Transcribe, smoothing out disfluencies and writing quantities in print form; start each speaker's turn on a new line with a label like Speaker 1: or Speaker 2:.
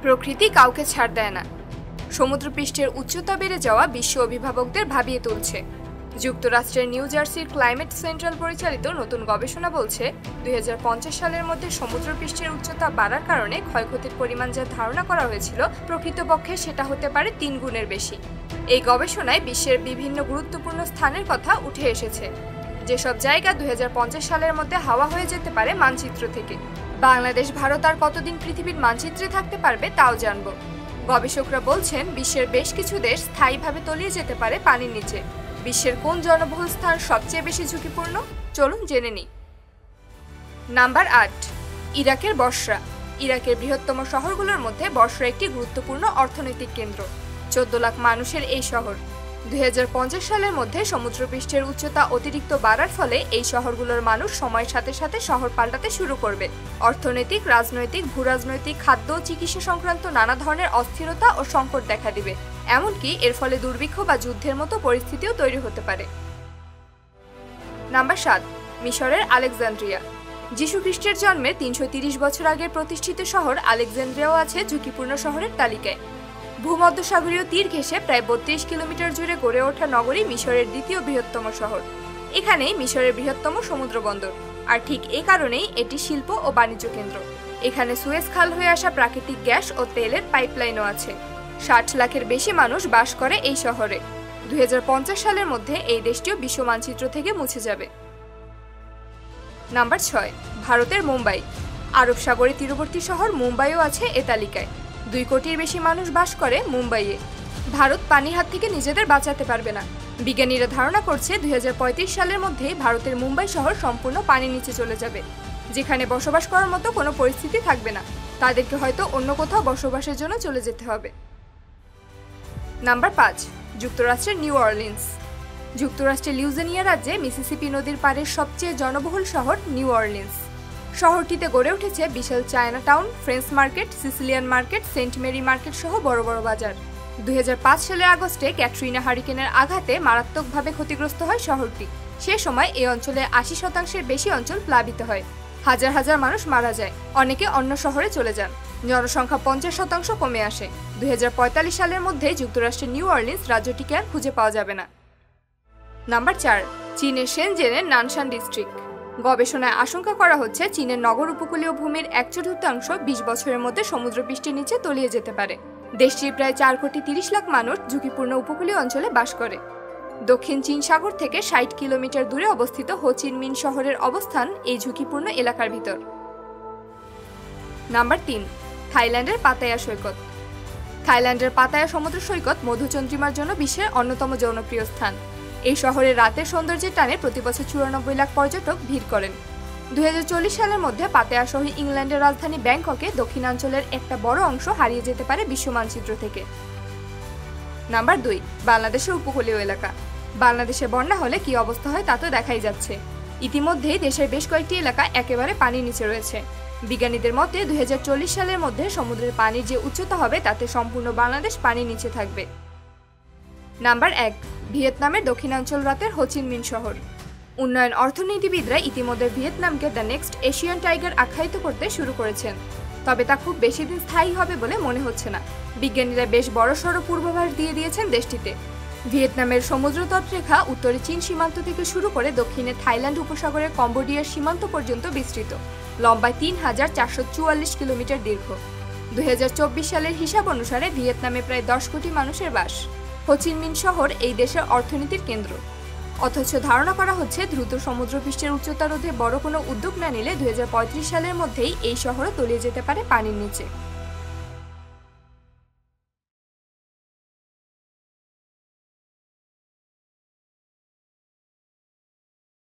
Speaker 1: প্রকৃতি কাউকে ছাড় দেয় না। সমুদ্রপৃষ্ঠের উচ্চতা বেড়ে যাওয়া বিশ্ব অভিভাবকদের ভাবিয়ে তুলছে। যুক্তরাষ্ট্রের নিউ জার্সির ক্লাইমেট সেন্ট্রাল পরিচালিত নতুন গবেষণা বলছে 2050 সালের মধ্যে সমুদ্রপৃষ্ঠের উচ্চতা বাড়ার কারণে ক্ষয়ক্ষতির পরিমাণ যা ধারণা করা হয়েছিল প্রকৃতপক্ষে সেটা হতে পারে 3 গুণের বেশি। এই গবেষণায় বিশ্বের বিভিন্ন গুরুত্বপূর্ণ স্থানের কথা উঠে এসেছে, যেসব জায়গা 2050 সালের মধ্যে হাওয়া হয়ে যেতে পারে মানচিত্র থেকে। বাংলাদেশ, ভারত আর কতদিন পৃথিবীর মানচিত্রে থাকতে পারবে তাও জানব। গবেষকরা বলছেন বিশ্বের বেশ কিছু দেশ স্থায়ীভাবে তলিয়ে যেতে পারে পানির নিচে। বিশ্বের কোন জনবহুল স্থান সবচেয়ে বেশি ঝুঁকিপূর্ণ, চলুন জেনে নিই। নাম্বার 8, ইরাকের বসরা। ইরাকের বৃহত্তম শহরগুলোর মধ্যে বসরা একটি গুরুত্বপূর্ণ অর্থনৈতিক কেন্দ্র। 14 লাখ মানুষের এই শহর। 2050 সালের মধ্যে সমুদ্রপৃষ্ঠের উচ্চতা অতিরিক্ত বাড়ার ফলে এই শহরগুলোর মানুষ সময়ের সাথে সাথে শহর পাল্টাতে শুরু করবে। অর্থনৈতিক, রাজনৈতিক, ভূরাজনৈতিক, খাদ্য, চিকিৎসা সংক্রান্ত নানা ধরনের অস্থিরতা ও সংকট দেখা দিবে। এমনকি এর ফলে দুর্ভিক্ষ বা যুদ্ধের মতো পরিস্থিতিও তৈরি হতে পারে। নাম্বার 7, মিশরের আলেকজান্দ্রিয়া। যিশু খ্রিস্টের জন্মের 330 বছর আগের প্রতিষ্ঠিত শহর আলেকজান্দ্রিয়াও আছে ঝুঁকিপূর্ণ শহরের তালিকায়। ভূমধ্যসাগরীয় তীর ঘেঁষে প্রায় 32 কিলোমিটার জুড়ে গড়ে ওঠা নগরী মিশরের দ্বিতীয় বৃহত্তম শহর। এখানেই মিশরের বৃহত্তম সমুদ্র বন্দর, আর ঠিক এ কারণেই এটি শিল্প ও বাণিজ্য কেন্দ্র। এখানে সুয়েজ খাল হয়ে আসা প্রাকৃতিক গ্যাস ও তেলের পাইপলাইনও আছে। 60 লাখের বেশি মানুষ বাস করে এই শহরে। 2050 সালের মধ্যে এই দেশটিও বিশ্ব মানচিত্র থেকে মুছে যাবে। নাম্বার 6, ভারতের মুম্বাই। আরব সাগরে তীরবর্তী শহর মুম্বাইও আছে এ তালিকায়। 2 কোটির বেশি মানুষ বাস করে মুম্বাইয়ে। ভারত পানির হাত থেকে নিজেদের বাঁচাতে পারবে না। বিজ্ঞানীরা ধারণা করছে 2035 সালের মধ্যেই ভারতের মুম্বাই শহর সম্পূর্ণ পানির নিচে চলে যাবে, যেখানে বসবাস করার মতো কোনো পরিস্থিতি থাকবে না। তাদেরকে হয়তো অন্য কোথাও বসবাসের জন্য চলে যেতে হবে। নাম্বার 5, যুক্তরাষ্ট্রের নিউ অরলিন্স। যুক্তরাষ্ট্রের লিউজিনিয়া রাজ্যে মিসিসিপি নদীর পাড়ের সবচেয়ে জনবহুল শহর নিউ অরলিন্স। শহরটিতে গড়ে উঠেছে বিশাল China town, French market, Sicilian market, Saint Mary market সহ বড় বড় বাজার। 2005 সালের আগস্টে ক্যাটরিনা হারিকেনের আঘাতে মারাত্মকভাবে ক্ষতিগ্রস্ত হয় শহরটি। সে সময় এই অঞ্চলের 80% বেশি অঞ্চল প্লাবিত হয়। হাজার হাজার মানুষ মারা যায়, অনেকে অন্য শহরে চলে যান। জনসংখ্যা 50% কমে আসে। 2045 সালের মধ্যে যুক্তরাষ্ট্রের নিউ অরলিন্স রাজ্যটিকে আর খুঁজে পাওয়া যাবে না। নাম্বার 4, চীনের শেনজেনের নানশান ডিস্ট্রিক্ট। গবেষণায় আশঙ্কা করা হচ্ছে চীনের নগর উপকূলীয় ভূমির 1/4 20 বছরের মধ্যে সমুদ্রপৃষ্ঠের নিচে তলিয়ে যেতে পারে। দেশটির প্রায় 4.30 লাখ মানুষ ঝুঁকিপূর্ণ উপকূলীয় অঞ্চলে বাস করে। দক্ষিণ চীন সাগর থেকে 60 কিলোমিটার দূরে অবস্থিত হো চি মিন শহরের অবস্থান এই ঝুঁকিপূর্ণ এলাকার ভিতর। নাম্বার 3, থাইল্যান্ডের পাতায়া সৈকত। থাইল্যান্ডের পাতায়া সমুদ্র সৈকত মধুচন্দ্রিমার জন্য বিশ্বের অন্যতম জনপ্রিয় স্থান। এই শহরের রাতের সৌন্দর্যের টানে প্রতি বছর 94 লাখ পর্যটক ভিড় করেন। 2040 সালের মধ্যে পাতায়া সহ ইংল্যান্ডের রাজধানী ব্যাংককে দক্ষিণাঞ্চলের একটা বড় অংশ হারিয়ে যেতে পারে বিশ্ব মানচিত্র থেকে। নাম্বার 2, বাংলাদেশের উপকূলীয় এলাকা। বাংলাদেশে বন্যা হলে কি অবস্থা হয় তা তো দেখাই যাচ্ছে। ইতিমধ্যেই দেশের বেশ কয়েকটি এলাকা একেবারে পানির নিচে রয়েছে। বিজ্ঞানীদের মতে 2040 সালের মধ্যে সমুদ্রের পানির যে উচ্চতা হবে তাতে সম্পূর্ণ বাংলাদেশ পানির নিচে থাকবে। নাম্বার 1, ভিয়েতনামের দক্ষিণাঞ্চল রাতের হো চি মিন শহর। উন্নয়ন অর্থনীতিবিদরা ইতিমধ্যে ভিয়েতনামকে দ্য নেক্সট এশিয়ান টাইগার আখ্যায়িত করতে শুরু করেছেন, তবে তা খুব বেশি দিন স্থায়ী হবে বলে মনে হচ্ছে না। বিজ্ঞানীরা বেশ বড়সড় পূর্বাভাস দিয়ে দিয়েছেন দেশটিতে। ভিয়েতনামের সমুদ্র তটরেখা উত্তরে চীন সীমান্ত থেকে শুরু করে দক্ষিণে থাইল্যান্ড উপসাগরের কম্বোডিয়ার সীমান্ত পর্যন্ত বিস্তৃত, লম্বায় 3444 কিলোমিটার দীর্ঘ। 2024 সালের হিসাব অনুসারে ভিয়েতনামে প্রায় 10 কোটি মানুষের বাস। হো চি মিন শহর এই দেশের অর্থনীতির কেন্দ্র। অথচ ধারণা করা হচ্ছে দ্রুত সমুদ্রপৃষ্ঠের উচ্চতা রোধে বড় কোনো উদ্যোগ না নিলে 2035 সালের মধ্যেই এই শহরও তলিয়ে যেতে পারে পানির নিচে।